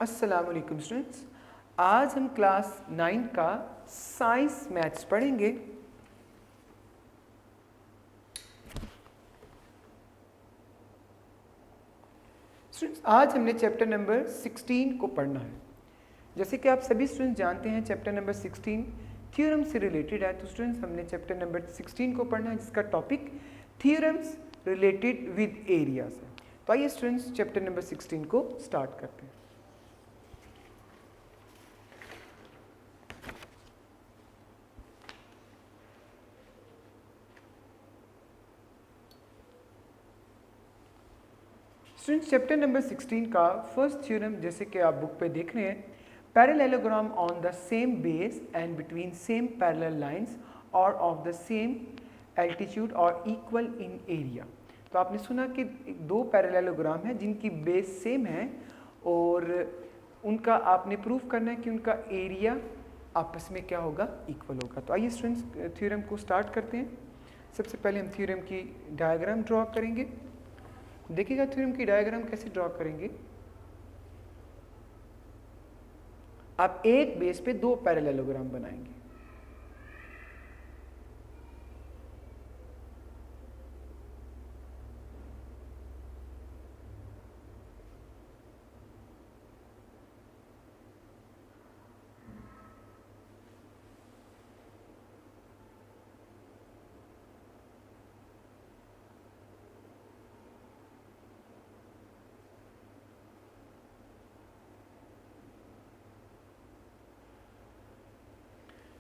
अस्सलाम वालेकुम स्टूडेंट्स, आज हम क्लास 9 का साइंस मैथ्स पढ़ेंगे। स्टूडेंट्स, आज हमने चैप्टर नंबर 16 को पढ़ना है। जैसे कि आप सभी स्टूडेंट्स जानते हैं, चैप्टर नंबर 16 थ्योरम से रिलेटेड है। तो स्टूडेंट्स, हमने चैप्टर नंबर 16 को पढ़ना है, जिसका topic theorems related with areas है। तो आइए स्टूडेंट्स, चैप्टर नंबर 16 को स्टार्ट करते हैं। स्टूडेंट्स, चैप्टर नंबर 16 का फर्स्ट थ्योरम, जैसे कि आप बुक पे देख रहे हैं, parallelogram on the same base and between same parallel lines और ऑफ द सेम एल्टीट्यूड और इक्वल इन एरिया। तो आपने सुना कि दो पैरेललोग्राम हैं जिनकी बेस सेम है और उनका आपने प्रूफ करना है कि उनका एरिया आपस में क्या होगा, इक्वल होगा। तो आइए स्टूडेंट्स, थ्योरम को स्टार्ट करते हैं। सबसे पहले हम थ्योरम की डायग्राम ड्रॉ करेंगे। देखिएगा थ्योरम की डायग्राम कैसे ड्रॉ करेंगे। आप एक बेस पे दो पैरेललोग्राम बनाएंगे।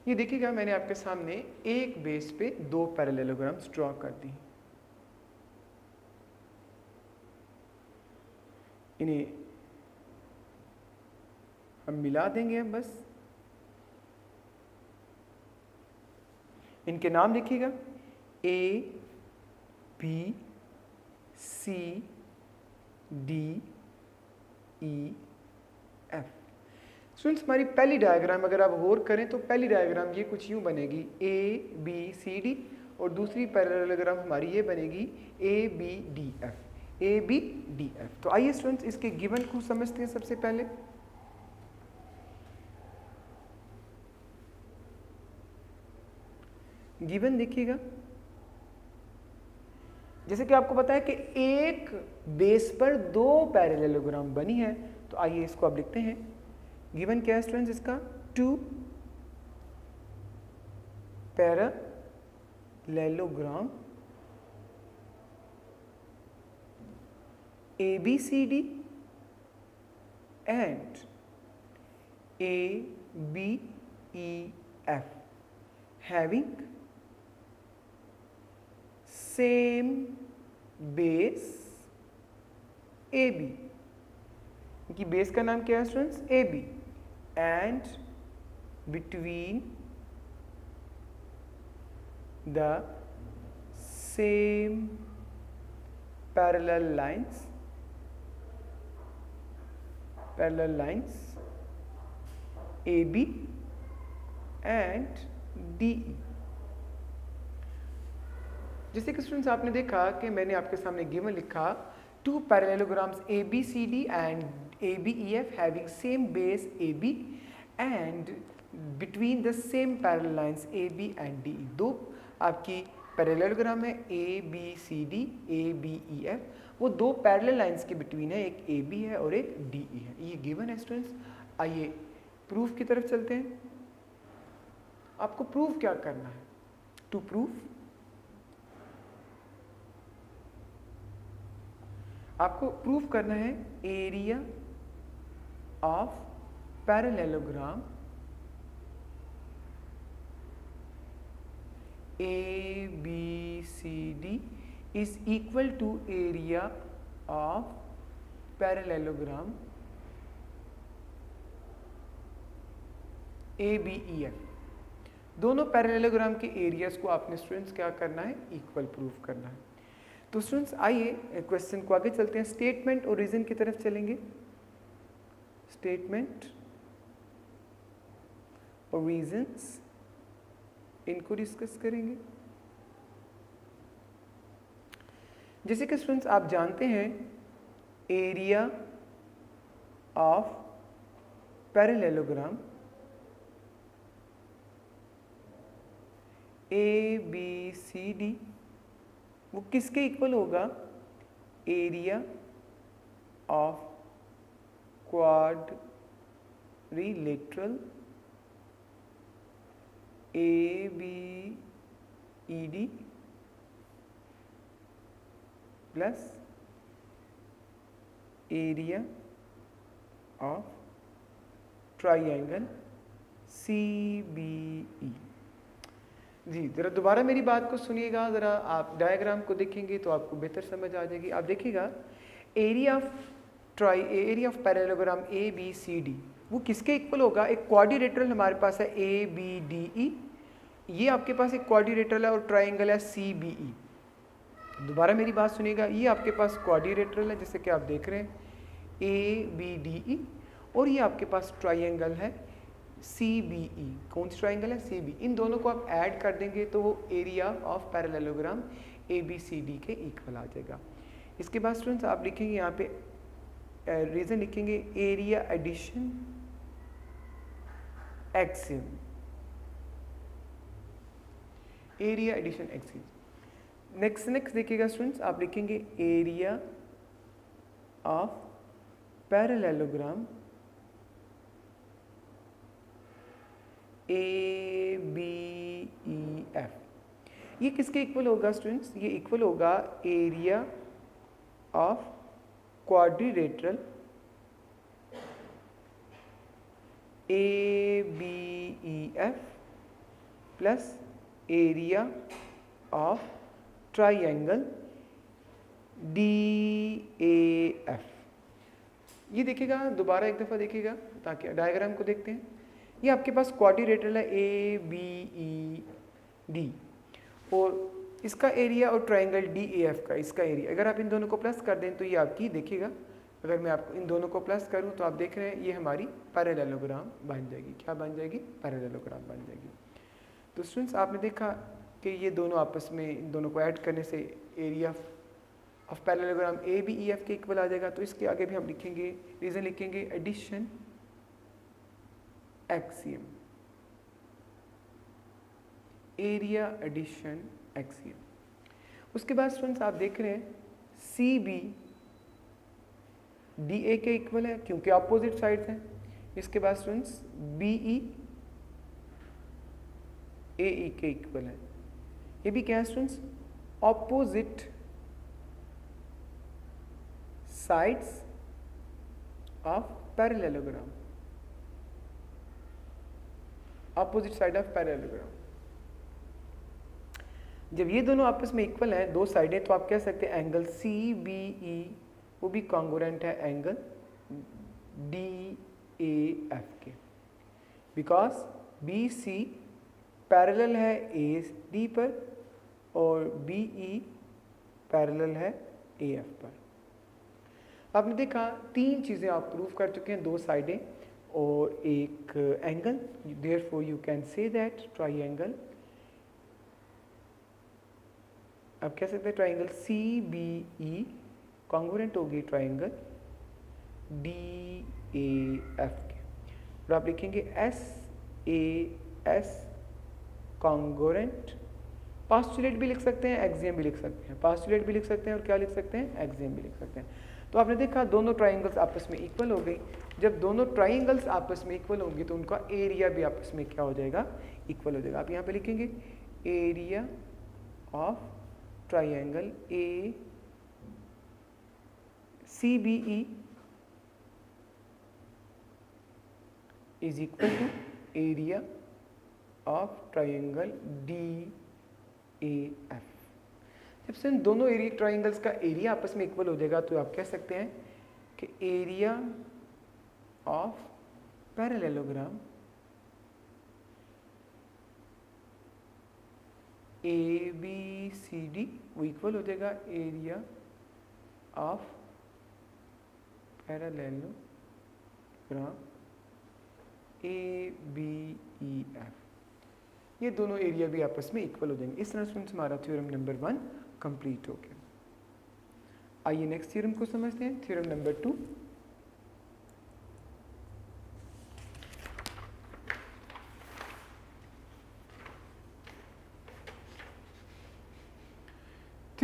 ये देखिएगा, मैंने आपके सामने एक बेस पे दो पैरेललोग्राम्स ड्रॉ कर दी। इन्हें हम मिला देंगे। हम बस इनके नाम लिखिएगा, A B C D E F. Students, हमारी पहली डायग्राम अगर आप गौर करें तो पहली डायग्राम ये कुछ यूँ बनेगी, ए बी सी डी, और दूसरी पैरेललोग्राम हमारी ये बनेगी A B D F, A B D F. तो आइए स्टूडेंट्स, इसके गिवन को समझते हैं। सबसे पहले गिवन देखिएगा, जैसे कि आपको पता है कि एक बेस पर दो पैरेललोग्राम बनी है। तो आइए इसको अब लिखते हैं। गिवन क्या है स्टूडेंट्स इसका, two parallelogram ABCD and ABEF having same base AB। इनकी बेस का नाम क्या है students, AB, and between the same parallel lines AB and DE। जैसे कि स्टूडेंट्स, आपने देखा कि मैंने आपके सामने गिवन लिखा, two parallelograms ABCD and ABEF having same base AB and between the same parallel lines AB and DE। दो आपकी पैरेललोग्राम है ABCD ABEF, वो दो पैरेलल लाइंस के बिटवीन है, एक AB है और एक DE है। ये गिवन है स्टूडेंट्स। आइए प्रूफ की तरफ चलते हैं। आपको प्रूफ क्या करना है? टू प्रूफ आपको प्रूफ करना है area of parallelogram ABCD is equal to area of parallelogram ABEF। दोनों पैरेललोग्राम के एरियाज को आपने स्टूडेंट्स क्या करना है, इक्वल प्रूफ करना है। तो स्टूडेंट्स, आइए क्वेश्चन को आगे चलते हैं। स्टेटमेंट और रीजन की तरफ चलेंगे। स्टेटमेंट और रीजंस, इनको डिस्कस करेंगे। जैसे कि स्टूडेंट्स, आप जानते हैं area of parallelogram A B C D वो किसके इक्वल होगा? Area of quadrilateral A B E D plus area of triangle C B E. जी ज़रा दोबारा मेरी बात को सुनिएगा, ज़रा आप डायग्राम को देखेंगे तो आपको बेहतर समझ आ जाएगी। आप देखिएगा area of parallelogram A B C D वो किसके इक्वल होगा? एक क्वाड्रिलेटरल हमारे पास है ए बी डी ई, ये आपके पास एक क्वाड्रिलेटरल है और ट्राइंगल है सी बी ई। दोबारा मेरी बात सुनिएगा, ये आपके पास क्वाड्रिलेटरल है जैसे कि आप देख रहे हैं ए बी डी ई, और ये आपके पास ट्राइंगल है सी बी ई। कौन सी ट्राइंगल है? C B. इन दोनों को आप ऐड कर देंगे तो वो area of parallelogram A B C D के इक्वल आ जाएगा। इसके बाद स्टूडेंट्स आप लिखेंगे यहाँ पे रीजन लिखेंगे area addition axiom, area addition axiom. Next देखिएगा स्टूडेंट्स, आप लिखेंगे area of parallelogram A B E F. ये किसके इक्वल होगा स्टूडेंट्स? ये इक्वल होगा area of quadrilateral A B E F plus area of triangle D A F. ये देखिएगा, दोबारा एक दफ़ा देखिएगा ताकि डायग्राम को देखते हैं। ये आपके पास क्वाड्रिलेटरल है ए बी ई डी, और इसका एरिया और ट्राइंगल डी ए एफ का इसका एरिया, अगर आप इन दोनों को प्लस कर दें तो ये आपकी देखिएगा, अगर मैं आपको इन दोनों को प्लस करूं तो आप देख रहे हैं ये हमारी पैरेललोग्राम बन जाएगी। क्या बन जाएगी? पैरेललोग्राम बन जाएगी। तो स्टूडेंट्स आपने देखा कि ये दोनों आपस में, इन दोनों को ऐड करने से area of parallelogram A B E F के इक्वल आ जाएगा। तो इसके आगे भी हम लिखेंगे, रीजन लिखेंगे addition axiom, area addition axiom. उसके बाद स्टूडेंट्स आप देख रहे हैं सी बी डी ए के इक्वल है क्योंकि अपोजिट साइड्स हैं। इसके बाद स्टूडेंट्स बी ई ए ई के इक्वल है। ये भी क्या है students? Opposite sides of parallelogram, opposite side of parallelogram. जब ये दोनों आपस में इक्वल हैं, दो साइडें, तो आप कह सकते हैं एंगल सी बी ई वो भी कॉन्ग्रुएंट है एंगल डी ए एफ के, बिकॉज बी सी पैरेलल है ए डी पर और बी ई पैरेलल है ए एफ पर। आपने देखा तीन चीज़ें आप प्रूव कर चुके हैं, दो साइडें और एक angle. Therefore you can say that triangle, अब कह सकते हैं triangle C B E congruent होगी ट्राइंगल डी ए एफ के, और आप लिखेंगे S A S congruent. Postulate भी लिख सकते हैं, एक्सियम भी लिख सकते हैं। पास्टुलेट भी लिख सकते हैं और क्या लिख सकते हैं? एक्सियम भी लिख सकते हैं। तो आपने देखा दोनों ट्राइंगल्स आपस में इक्वल हो गई। जब दोनों ट्राइंगल्स आपस में इक्वल होंगे तो उनका एरिया भी आपस में क्या हो जाएगा? इक्वल हो जाएगा। आप यहाँ पे लिखेंगे area of triangle A C B E is equal to area of triangle D A F. जब से इन दोनों एरिया ट्राइंगल्स का एरिया आपस में इक्वल हो जाएगा तो आप कह सकते हैं कि area of parallelogram A B C D वो इक्वल हो जाएगा area of parallelogram A B E F. ये दोनों एरिया भी आपस में इक्वल हो जाएंगे। इस तरह से हमारा थ्योरम नंबर 1 कंप्लीट हो गया। आइए नेक्स्ट थ्योरम को समझते हैं, थ्योरम नंबर 2।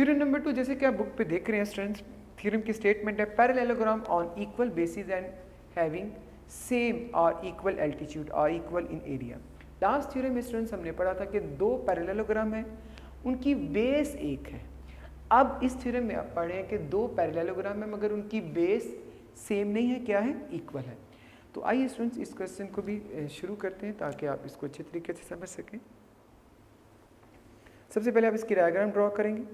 थ्योरम नंबर 2, जैसे कि आप बुक पे देख रहे हैं स्टूडेंट्स, थ्योरम की स्टेटमेंट है parallelogram on equal basis and having same और इक्वल एल्टीट्यूड और equal in area. Last theorem में स्टूडेंट्स हमने पढ़ा था कि दो पैरेललोग्राम है, उनकी बेस एक है। अब इस थ्योरम में आप पढ़े हैं कि दो पैरेललोग्राम है मगर उनकी बेस सेम नहीं है, क्या है, इक्वल है। तो आइए स्टूडेंट्स इस क्वेश्चन को भी शुरू करते हैं ताकि आप इसको अच्छे तरीके से समझ सकें। सबसे पहले आप इसकी डायग्राम ड्रॉ करेंगे।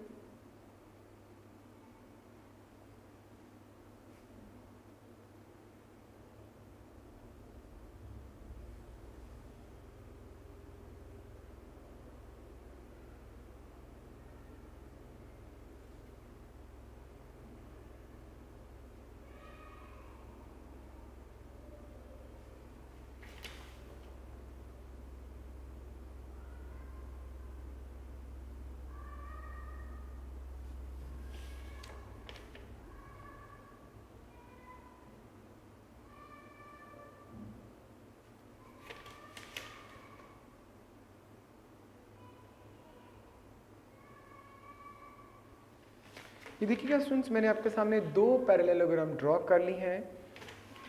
ये देखिएगा स्टूडेंट्स, मैंने आपके सामने दो पैरेललोग्राम ड्रॉ कर ली हैं।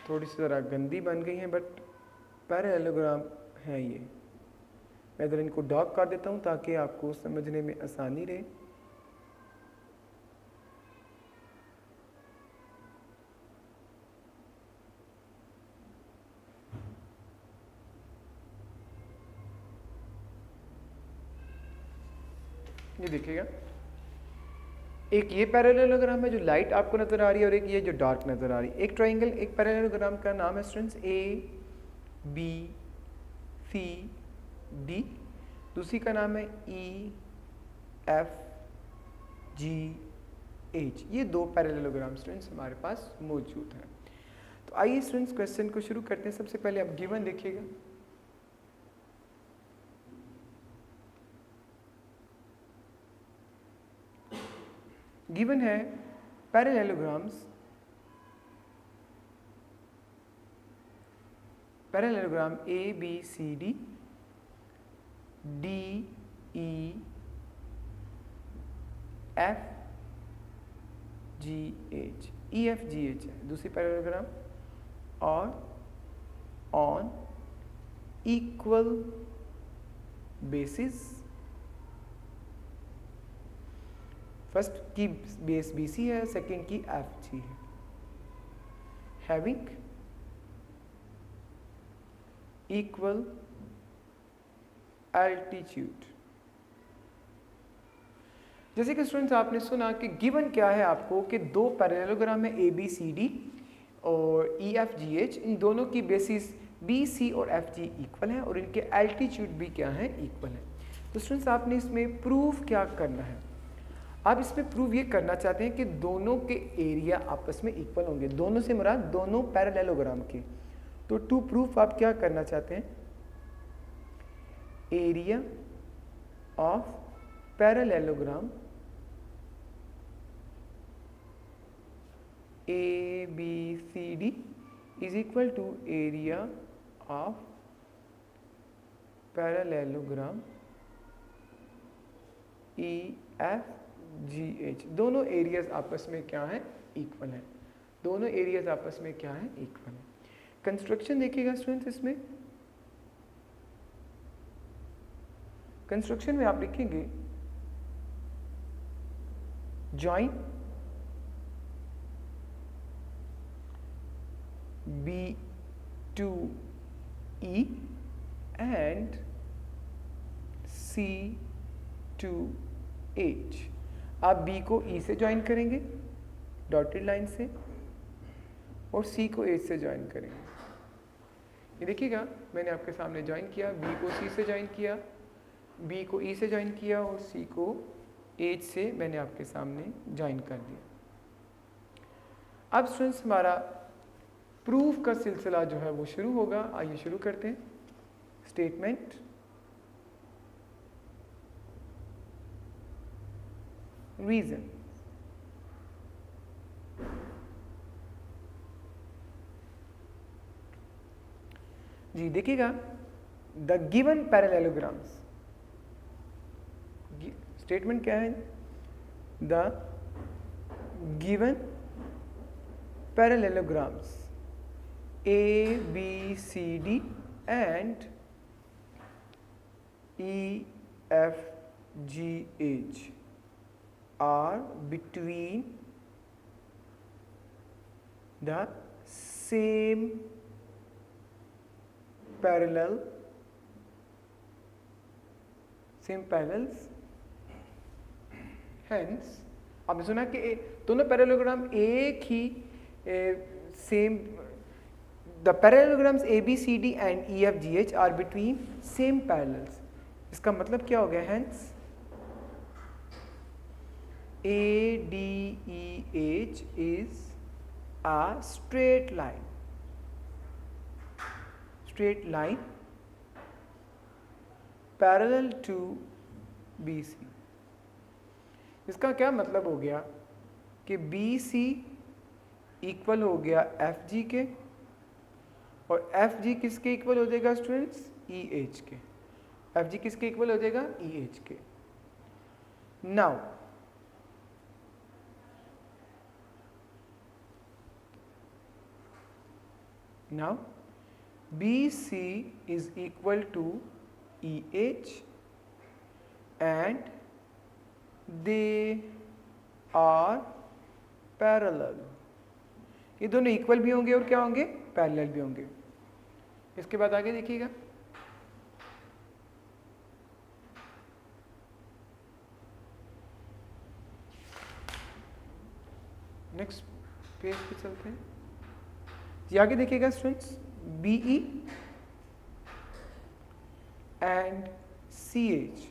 थोड़ी सी ज़रा गंदी बन गई हैं बट पैरेललोग्राम हैं ये। मैं इधर इनको डॉक कर देता हूँ ताकि आपको समझने में आसानी रहे। ये देखिएगा, एक ये पैरेललोग्राम है जो लाइट आपको नजर आ रही है और एक ये जो डार्क नजर आ रही है। एक ट्रायंगल, एक पैरेललोग्राम का नाम है students A B C D, दूसरी का नाम है ई एफ जी एच। ये दो पैरेललोग्राम स्टूडेंट्स हमारे पास मौजूद हैं। तो आइए स्टूडेंट्स क्वेश्चन को शुरू करते हैं। सबसे पहले आप गिवन देखिएगा। गिवन है parallelogram A B C D D E F G H, E F G H है दूसरी पैरेललोग्राम, और ऑन इक्वल बेसिस, फर्स्ट की बेस बी सी है, सेकेंड की एफ जी है, हैविंग इक्वल एल्टीट्यूड। जैसे कि स्टूडेंट्स आपने सुना कि गिवन क्या है आपको कि दो पैरेललोग्राम है ए बी सी डी और ई एफ जी एच, इन दोनों की बेसिस बी सी और एफ जी इक्वल है और इनके एल्टीट्यूड भी क्या है, इक्वल है। तो स्टूडेंट्स आपने इसमें प्रूफ क्या करना है, आप इसमें प्रूव ये करना चाहते हैं कि दोनों के एरिया आपस में इक्वल होंगे। दोनों से मुराद दोनों पैरेललोग्राम के। तो टू प्रूफ आप क्या करना चाहते हैं, area of parallelogram A B C D is equal to area of parallelogram E F G H. दोनों एरियाज आपस में क्या है, इक्वल है। दोनों एरियाज आपस में क्या है, इक्वल है। कंस्ट्रक्शन देखिएगा स्टूडेंट्स, इसमें कंस्ट्रक्शन में आप लिखेंगे join B to E and C to H. आप B को E से ज्वाइन करेंगे डॉटेड लाइन से और C को H से ज्वाइन करेंगे। ये देखिएगा, मैंने आपके सामने ज्वाइन किया, B को C से ज्वाइन किया, B को E से ज्वाइन किया और C को H से मैंने आपके सामने ज्वाइन कर दिया। अब स्टूडेंट्स हमारा प्रूफ का सिलसिला जो है वो शुरू होगा। आइए शुरू करते हैं। Statement, reason. जी देखिएगा, द गिवन पैरेललोग्राम्स, स्टेटमेंट क्या है, the given parallelograms A, B, C, D and E, F, G, H are between the same parallels. Hence आपने सुना कि दोनों पैरेललोग्राम एक ही same the parallelograms ABCD and EFGH are between same parallels. इसका मतलब क्या हो गया? Hence ADEH is a straight line parallel to BC. इसका क्या मतलब हो गया कि BC इक्वल हो गया FG के और FG किसके इक्वल हो जाएगा स्टूडेंट्स? EH के। FG किसके इक्वल हो जाएगा? EH के। Now BC is equal to EH and they are parallel. ये दोनों इक्वल भी होंगे और क्या होंगे? पैरेलल भी होंगे। इसके बाद आगे देखिएगा, नेक्स्ट पेज पे चलते हैं जी। आगे देखिएगा students, BE and CH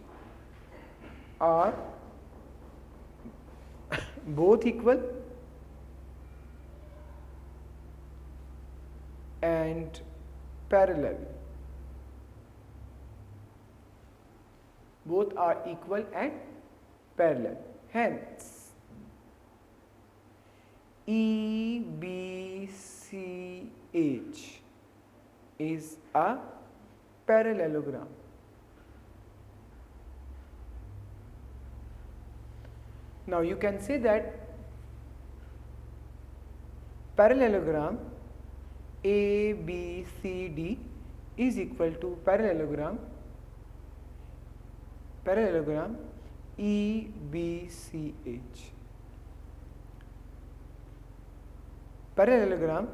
are both equal and parallel. Both are equal and parallel. Hence, EBCH is a parallelogram. Now you can say that parallelogram ABCD is equal to parallelogram EBCH. Parallelogram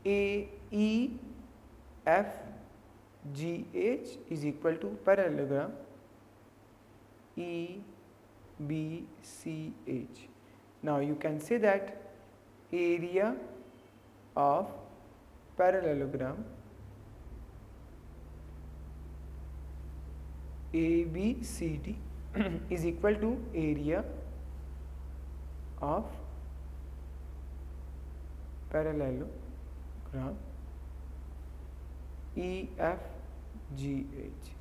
AEFGH is equal to parallelogram EBCH. Now you can say that area of parallelogram ABCD is equal to area of parallelogram EFGH.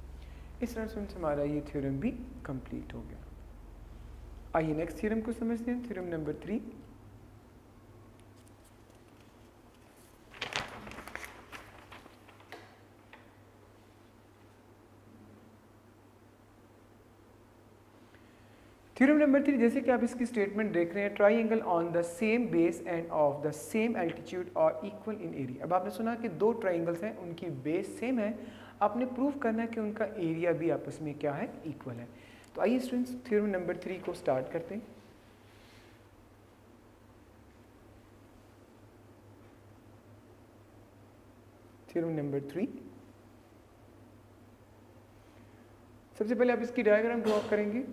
इस तरह से हमारा ये theorem भी complete हो गया। आइए next theorem को समझते हैं, थ्योरम नंबर 3। थ्योरम नंबर 3, जैसे कि आप इसकी स्टेटमेंट देख रहे हैं, triangle on the same base end of the same altitude और इक्वल इन एरिया। अब आपने सुना कि दो ट्राइंगल्स हैं, उनकी बेस सेम है, आपने प्रूव करना है कि उनका एरिया भी आपस में क्या है? इक्वल है। तो आइए स्टूडेंट्स थ्योरम नंबर 3 को स्टार्ट करते हैं। थ्योरम नंबर 3, सबसे पहले आप इसकी डायग्राम ड्रॉ करेंगे।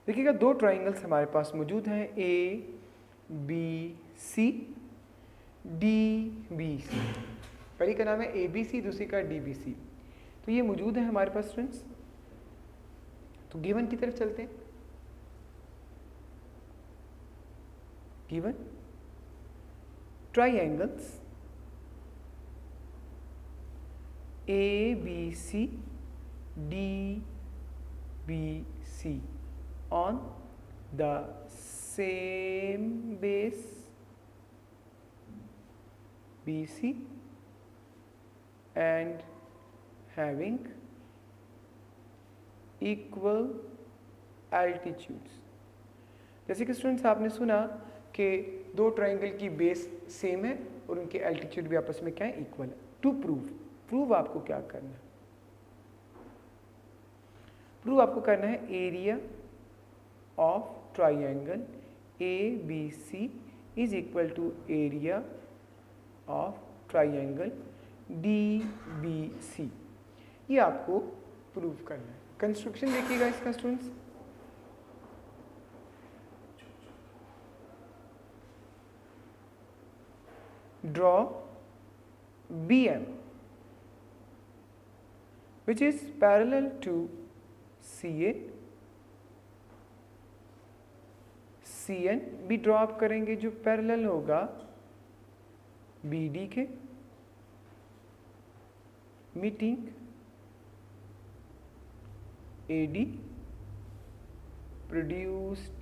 देखिएगा दो ट्राइंगल्स हमारे पास मौजूद हैं, ABC DBC। पहली का नाम है ABC, दूसरी का DBC। तो ये मौजूद है हमारे पास स्टूडेंट्स। तो गिवन की तरफ चलते हैं। Given triangles ABC DBC on the same base BC and having equal altitudes। जैसे कि स्टूडेंट्स आपने सुना कि दो ट्राइंगल की बेस सेम है और उनके एल्टीट्यूड भी आपस में क्या है, इक्वल है। टू प्रूव आपको क्या करना है, प्रूव आपको करना है area of triangle ABC is equal to area of triangle DBC। ये आपको प्रूव करना है। कंस्ट्रक्शन देखिएगा इसका students, draw BM which is parallel to CA, CN भी ड्रॉ आप करेंगे जो पैरेलल होगा BD के, meeting AD produced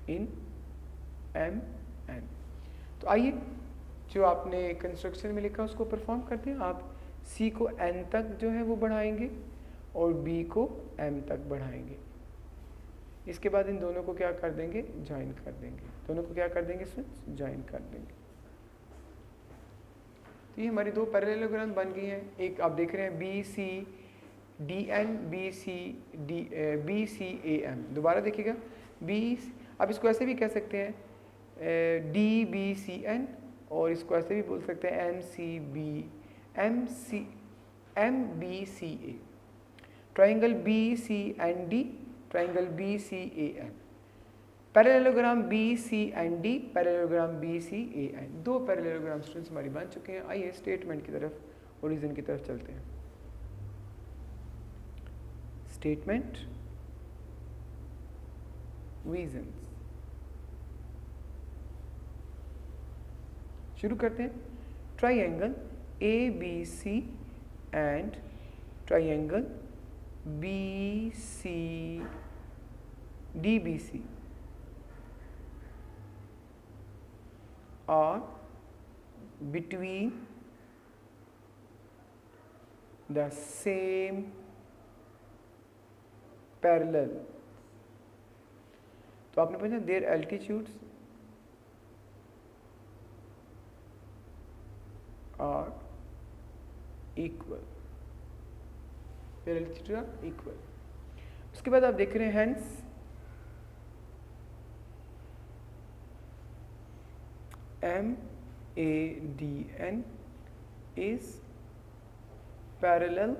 in MN। तो आइए जो आपने कंस्ट्रक्शन में लिखा उसको परफॉर्म करते हैं। आप C को N तक जो है वो बढ़ाएंगे और B को M तक बढ़ाएंगे। इसके बाद इन दोनों को क्या कर देंगे, ज्वाइन कर देंगे। दोनों को क्या कर देंगे स्टूडेंट्स, ज्वाइन कर देंगे। तो ये हमारी दो पैरेललोग्राम बन गई हैं। एक आप देख रहे हैं BCDN BCAM। दोबारा देखिएगा आप इसको ऐसे भी कह सकते हैं DBCN और इसको ऐसे भी बोल सकते हैं MBCA। Triangle BCND, triangle BCAN, parallelogram BCND, parallelogram BCAN। दो पैरेललोग्राम स्टूडेंट्स हमारी बन चुके हैं। आइए स्टेटमेंट की तरफ, ओरिजिन की तरफ चलते हैं। स्टेटमेंट रीजंस शुरू करते हैं। Triangle ABC and triangle DBC are between the same parallel। तो आपने पूछा their altitudes are equal, their altitudes are equal। उसके बाद आप देख रहे हैं hence MADN is parallel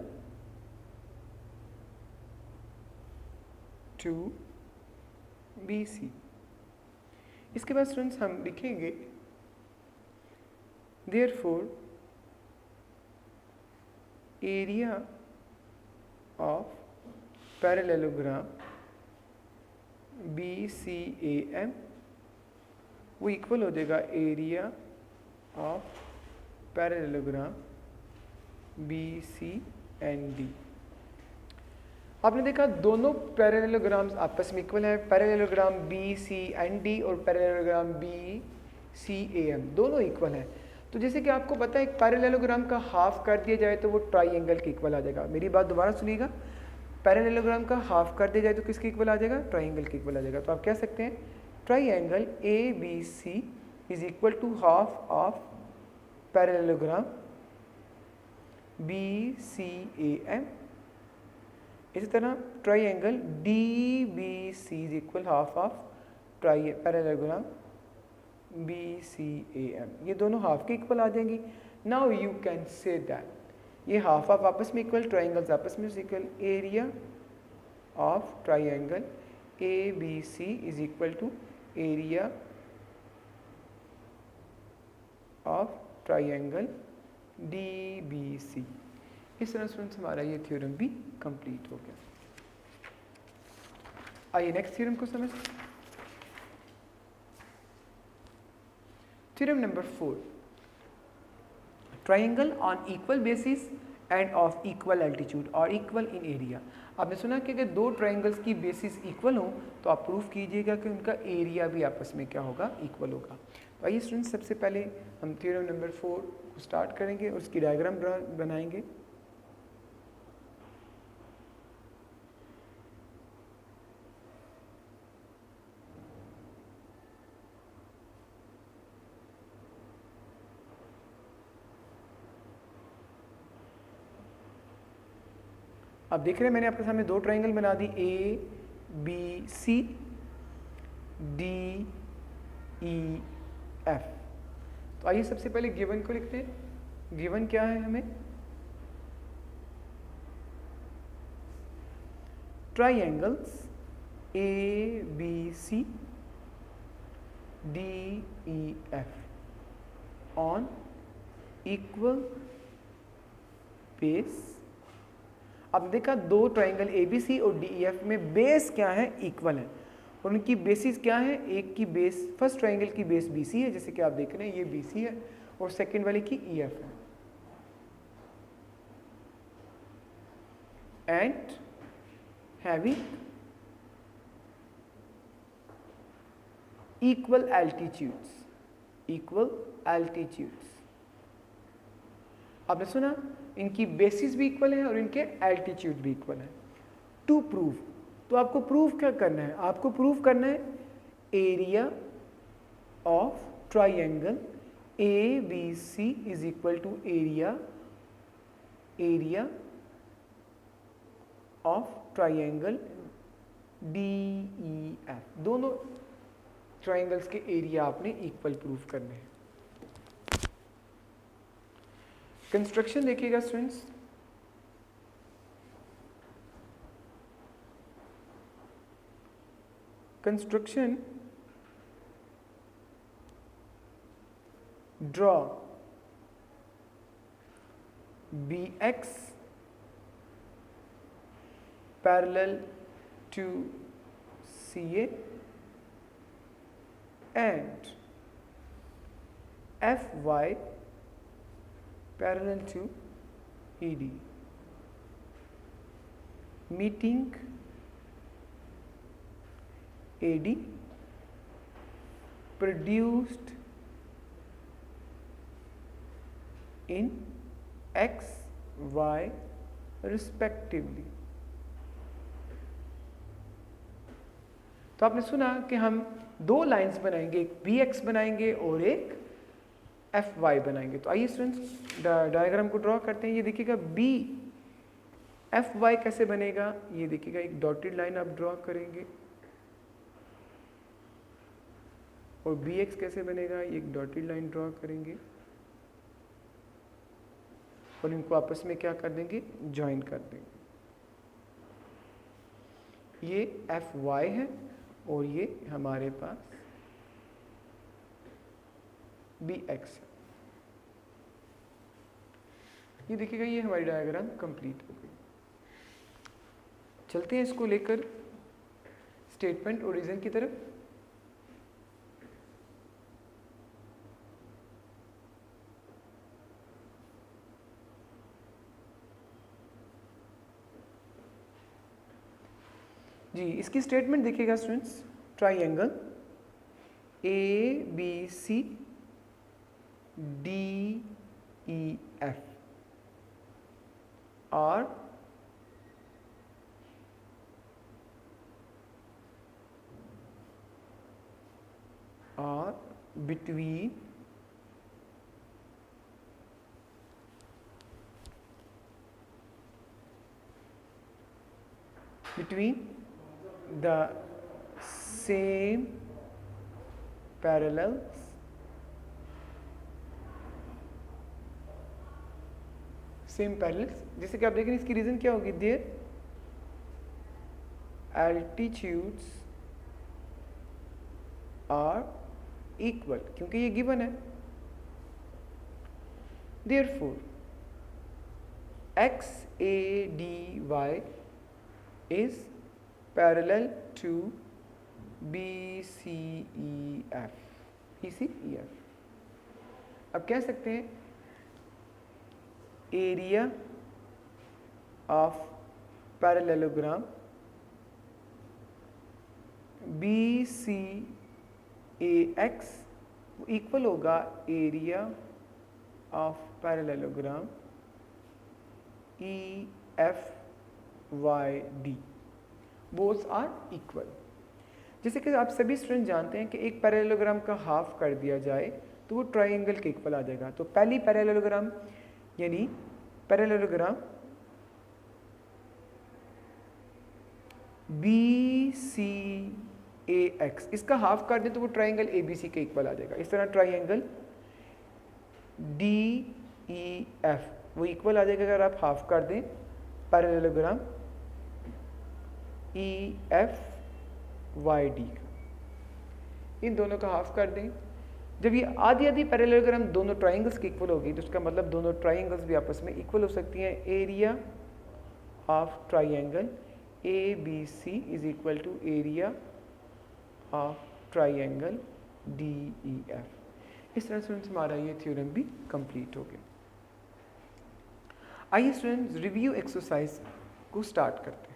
to BC। इसके बाद स्टूडेंट्स हम लिखेंगे therefore area of parallelogram BCAM वो इक्वल हो जाएगा एरिया ऑफ पैरेललोग्राम BCND। आपने देखा दोनों पैरेललोग्राम्स आपस में इक्वल हैं। पैरेललोग्राम BCND और पैरेललोग्राम BCAM दोनों इक्वल हैं। तो जैसे कि आपको पता है एक पैरेललोग्राम का हाफ कर दिया जाए तो वो ट्राइंगल के इक्वल आ जाएगा। मेरी बात दोबारा सुनिएगा, पैरेललोग्राम का हाफ कर दिया जाए तो किसके इक्वल आ जाएगा, ट्राइंगल के इक्वल आ जाएगा। तो आप कह सकते हैं triangle ABC is equal to half of parallelogram BCAM। इसी तरह triangle DBC is equal half of parallelogram BCAM। ये दोनों हाफ के इक्वल आ जाएंगी। Now you can say that ये हाफ ऑफ आपस में इक्वल, ट्राइंगल्स आपस में equal. Area of triangle ABC is equal to area of triangle DBC। इस तरह स्टूडेंट्स हमारा ये थ्योरम भी कंप्लीट हो गया। आइए नेक्स्ट थ्योरम को समझते हैं। Theorem number 4। Triangle on equal basis end of equal altitude और इक्वल इन एरिया। आपने सुना कि अगर दो ट्राइंगल्स की बेसिस इक्वल हो तो आप प्रूफ कीजिएगा कि उनका एरिया भी आपस में क्या होगा, इक्वल होगा। तो आइए स्टूडेंट्स, सबसे पहले हम थ्योरम नंबर 4 को स्टार्ट करेंगे और उसकी डायग्राम बनाएंगे। आप देख रहे हैं मैंने आपके सामने दो ट्राइंगल बना दी, A B C D E F. तो आइए सबसे पहले गिवन को लिखते हैं। गिवन क्या है हमें, triangles A B C D E F on equal base. अब देखा दो ट्राइंगल ABC और DEF में बेस क्या है, इक्वल है, और उनकी बेसिस क्या है, एक की बेस, फर्स्ट ट्राइंगल की बेस BC है जैसे कि आप देख रहे हैं ये BC है और सेकंड वाले की EF है, एंड हैविंग इक्वल एल्टीट्यूड्स। आपने सुना इनकी बेसिस भी इक्वल है और इनके एल्टीट्यूड भी इक्वल है। टू प्रूव, तो आपको प्रूव क्या करना है, आपको प्रूव करना है area of triangle ABC is equal to area of triangle DEF। दोनों ट्राइंगल्स के एरिया आपने इक्वल प्रूव करने हैं। कंस्ट्रक्शन देखिएगा students, construction draw BX parallel to CA and FY parallel to ED, meeting AD produced in X, Y respectively। तो आपने सुना कि हम दो लाइंस बनाएंगे, एक BX बनाएंगे और एक FY बनाएंगे। तो आइए स्टूडेंट्स डायग्राम को ड्रॉ करते हैं। ये देखिएगा BFY कैसे बनेगा, ये देखिएगा एक डॉटेड लाइन आप ड्रॉ करेंगे, और BX कैसे बनेगा, ये एक डॉटेड लाइन ड्रॉ करेंगे और इनको आपस में क्या कर देंगे, ज्वाइन कर देंगे। ये FY है और ये हमारे पास BX है। ये देखिएगा ये हमारी डायग्राम कंप्लीट हो गई। चलते हैं इसको लेकर स्टेटमेंट और रीजन की तरफ। जी, इसकी स्टेटमेंट देखिएगा students, triangle ABC DEF are between the same parallels जैसे कि आप देख रहे हैं इसकी रीजन क्या होगी, देयर एल्टीट्यूड्स आर इक्वल, क्योंकि ये गिवन है। Therefore XADY is parallel to BCEF। अब कह सकते हैं area of parallelogram BCAX equal होगा area of parallelogram EFYD, both are equal. जैसे कि आप सभी स्टूडेंट जानते हैं कि एक पैरेललोग्राम का हाफ कर दिया जाए तो वो ट्राइंगल के इक्वल आ जाएगा। तो पहली पैरेललोग्राम यानी पैरेललोग्राम BCAX, इसका हाफ कर दें तो वो ट्राइंगल ABC के इक्वल आ जाएगा। इस तरह ट्राइंगल DEF वो इक्वल आ जाएगा अगर आप हाफ कर दें पैरेललोग्राम EFYD का। इन दोनों का हाफ कर दें। जब ये आधी आधी पैरेललोग्राम दोनों ट्राइंगल्स के इक्वल होगी तो उसका मतलब दोनों ट्राइंगल्स भी आपस में इक्वल हो सकती हैं। Area of triangle ABC is equal to area of triangle DEF। इस तरह स्टूडेंट्स हमारा ये थ्योरम भी कंप्लीट हो गया। आइए स्टूडेंट्स रिव्यू एक्सरसाइज को स्टार्ट करते हैं।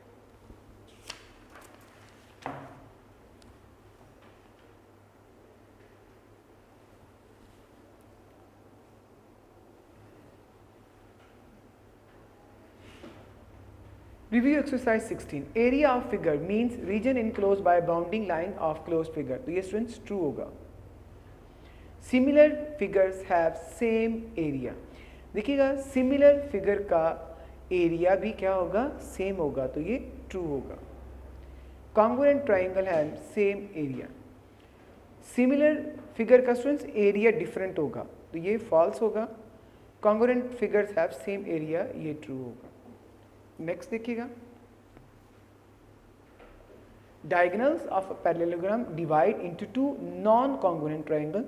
Review exercise 16. Area of figure means region enclosed by a bounding line of closed figure. तो ये स्टूडेंट्स ट्रू होगा। Similar figures have same area. देखिएगा सिमिलर फिगर का एरिया भी क्या होगा, सेम होगा, तो ये ट्रू होगा। Congruent triangle have same area. Similar figure का स्टूडेंट्स एरिया डिफरेंट होगा, तो ये फॉल्स होगा। Congruent figures have same area, ये ट्रू होगा। नेक्स्ट देखिएगा, diagonals of parallelogram divide into two non congruent triangle,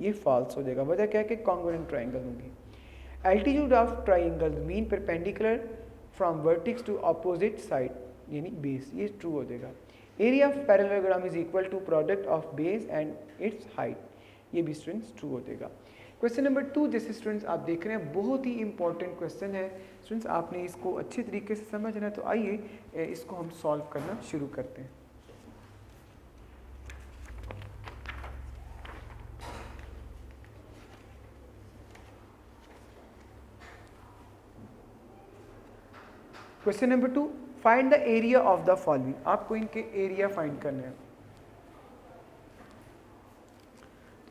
ये फॉल्स हो जाएगा। वजह क्या है कि कॉन्ग्रुएंट ट्राइंगल होंगे। Altitude of triangle mean perpendicular from vertex to opposite side यानी बेस, ये ट्रू हो जाएगा। Area of parallelogram is equal to product of base and its height, ये भी स्टूडेंट्स ट्रू हो जाएगा। क्वेश्चन नंबर 2 जैसे स्टूडेंट्स आप देख रहे हैं बहुत ही इंपॉर्टेंट क्वेश्चन है स्टूडेंट्स, आपने इसको अच्छे तरीके से समझना है। तो आइए इसको हम सॉल्व करना शुरू करते हैं। Question number 2, find the area of the following. आपको इनके एरिया फाइंड करना है।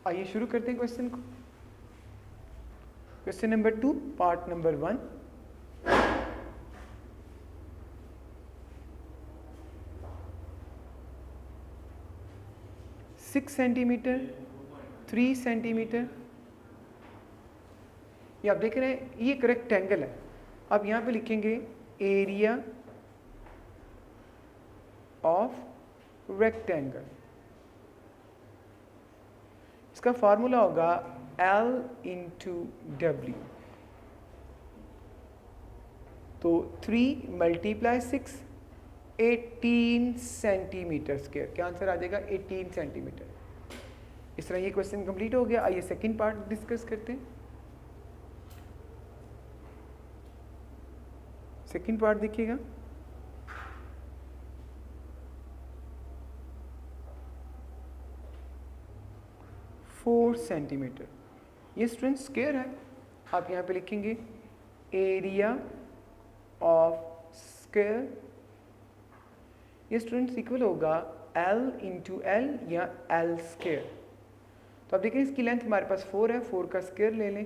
आइए शुरू करते हैं क्वेश्चन को। Question number 2 part number 1, six centimetre 3 centimetre, ये आप देख रहे हैं ये एक रेक्टेंगल है। अब यहाँ पे लिखेंगे एरिया ऑफ रेक्टेंगल, इसका फार्मूला होगा L इंटू W। तो 3 मल्टीप्लाई 6 18 सेंटीमीटर स्क्वायर, क्या आंसर आ जाएगा 18 सेंटीमीटर। इस तरह ये क्वेश्चन कंप्लीट हो गया। आइए सेकंड पार्ट डिस्कस करते हैं। सेकंड पार्ट देखिएगा, फोर सेंटीमीटर, ये स्टूडेंट स्क्वायर है। आप यहाँ पे लिखेंगे एरिया ऑफ स्क्वायर, ये स्टूडेंट्स इक्वल होगा L इंटू एल या L स्क्वायर। तो आप देखें इसकी लेंथ हमारे पास 4 है, 4 का स्क्वायर ले लें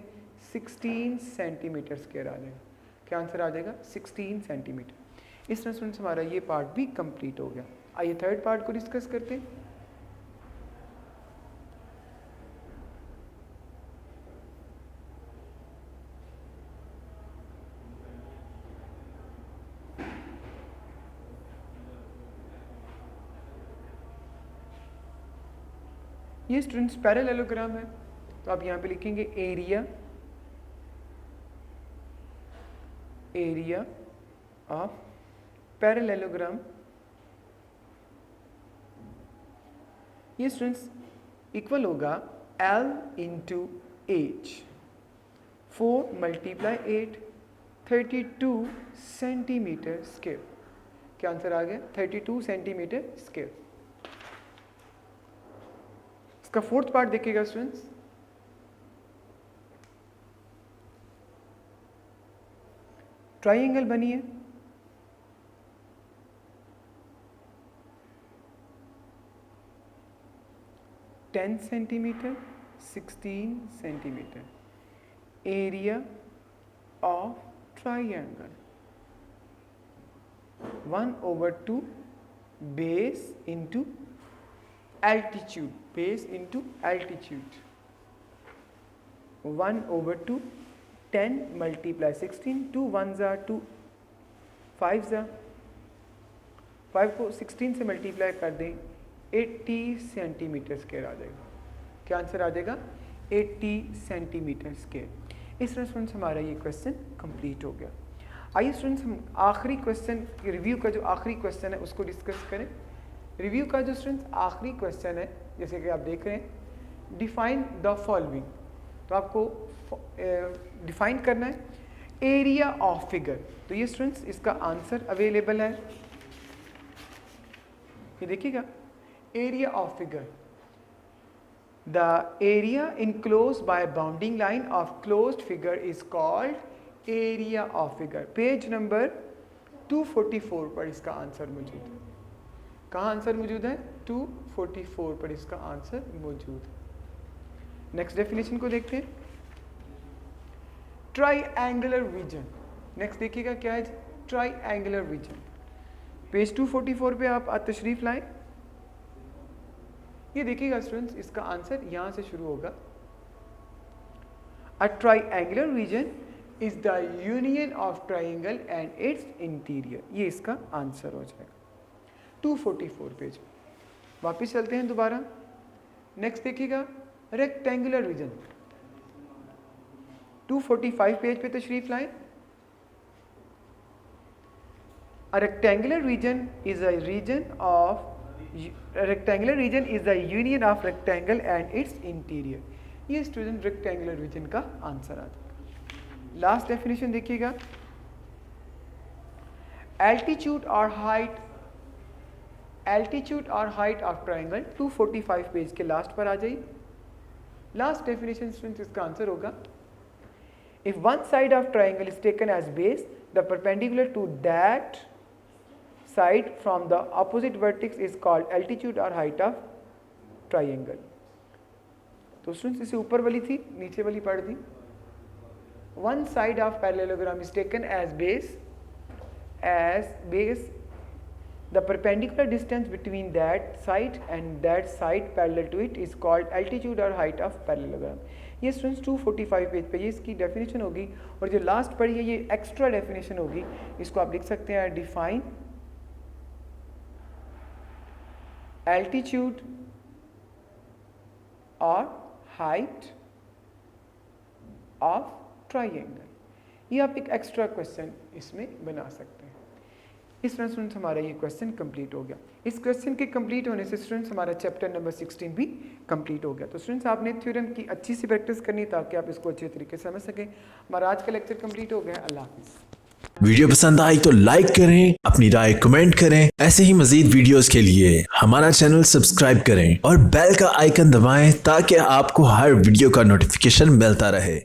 16 सेंटीमीटर स्क्वायर आ जाएगा। क्या आंसर आ जाएगा 16 सेंटीमीटर। इस तरह स्टूडेंट्स हमारा ये पार्ट भी कंप्लीट हो गया। आइए थर्ड पार्ट को डिस्कस करते हैं। ये स्टूडेंट्स पैरेललोग्राम है, तो आप यहाँ पे लिखेंगे एरिया ऑफ पैरेललोग्राम। ये स्टूडेंट्स इक्वल होगा L into H, 4 multiply 8 32 centimetre square. क्या आंसर आ गया? 32 सेंटीमीटर स्क्वायर। इसका फोर्थ पार्ट देखिएगा स्टूडेंट्स। ट्राइंगल बनी है, ten centimetre, 16 centimetre. Area of triangle 1/2 base into altitude, base into altitude 1/2 10 × 16, 2 1s are 2 5s are 5 को 16 से multiply कर दें 80 सेंटीमीटर स्क्वायर आ जाएगा। क्या आंसर आ जाएगा? 80 सेंटीमीटर स्क्वायर। इस तरह स्टूडेंट्स हमारा ये क्वेश्चन कंप्लीट हो गया। आइए स्टूडेंट्स हम आखिरी क्वेश्चन, रिव्यू का जो आखिरी क्वेश्चन है उसको डिस्कस करें। रिव्यू का जो स्टूडेंट्स आखिरी क्वेश्चन है, जैसे कि आप देख रहे हैं, डिफाइन द फॉलोइंग। तो आपको डिफाइन करना है एरिया ऑफ फिगर। तो ये स्टूडेंट्स इसका आंसर अवेलेबल है, ये देखिएगा, area of figure. The area enclosed bye bounding line of closed figure is called area of figure. Page number 244 पर इसका आंसर मौजूद है। कहाँ आंसर मौजूद है? 244 पर इसका आंसर मौजूद है। नेक्स्ट डेफिनेशन को देखते हैं, ट्राइएंगुलर रीजन। नेक्स्ट देखिएगा क्या है, ट्राइएंगुलर रीजन। पेज 244 पे आप तशरीफ लाएं। ये देखिएगा स्टूडेंट्स, इसका आंसर यहां से शुरू होगा। A triangular region is the union of triangle and its interior. ये इसका आंसर हो जाएगा 244 पेज। वापिस चलते हैं दोबारा। नेक्स्ट देखिएगा रेक्टेंगुलर रीजन। 245 पेज पे तशरीफ लाएं। A rectangular region is a region of rectangle and its interior। ये स्टूडेंट रेक्टेंगुलर रीजन का आंसर आ जाएगा। लास्ट डेफिनेशन देखिएगा, एल्टीट्यूड और हाइट ऑफ ट्राइंगल। 245 पेज के लास्ट पर आ जाइए। लास्ट डेफिनेशन स्टूडेंट्स इसका आंसर होगा, if one side of triangle is taken as base, the perpendicular to that side from the opposite vertex is called altitude or height of triangle। तो students इसे ऊपर वाली थी, नीचे वाली पढ़ दी। One side of parallelogram is taken as base, the perpendicular distance between that side and that side parallel to it is called altitude or height of parallelogram। ये students 245 page पे ये इसकी डेफिनेशन होगी, और जो लास्ट पढ़ी है ये एक्स्ट्रा डेफिनेशन होगी। इसको आप लिख सकते हैं, डिफाइन एल्टीट्यूड और हाइट ऑफ ट्राइंगल। ये आप एक एक्स्ट्रा क्वेश्चन इसमें बना सकते हैं। इस तरह स्टूडेंट्स हमारा ये क्वेश्चन कंप्लीट हो गया। इस क्वेश्चन के कंप्लीट होने से स्टूडेंट्स हमारा चैप्टर नंबर 16 भी कंप्लीट हो गया। तो स्टूडेंट्स आपने थ्योरम की अच्छी सी प्रैक्टिस करनी ताकि आप इसको अच्छे तरीके से समझ सकें। हमारा आज का लेक्चर कंप्लीट हो गया। अल्लाह हाफिज़। वीडियो पसंद आई तो लाइक करें, अपनी राय कमेंट करें। ऐसे ही मजीद वीडियोस के लिए हमारा चैनल सब्सक्राइब करें और बेल का आइकन दबाएं ताकि आपको हर वीडियो का नोटिफिकेशन मिलता रहे।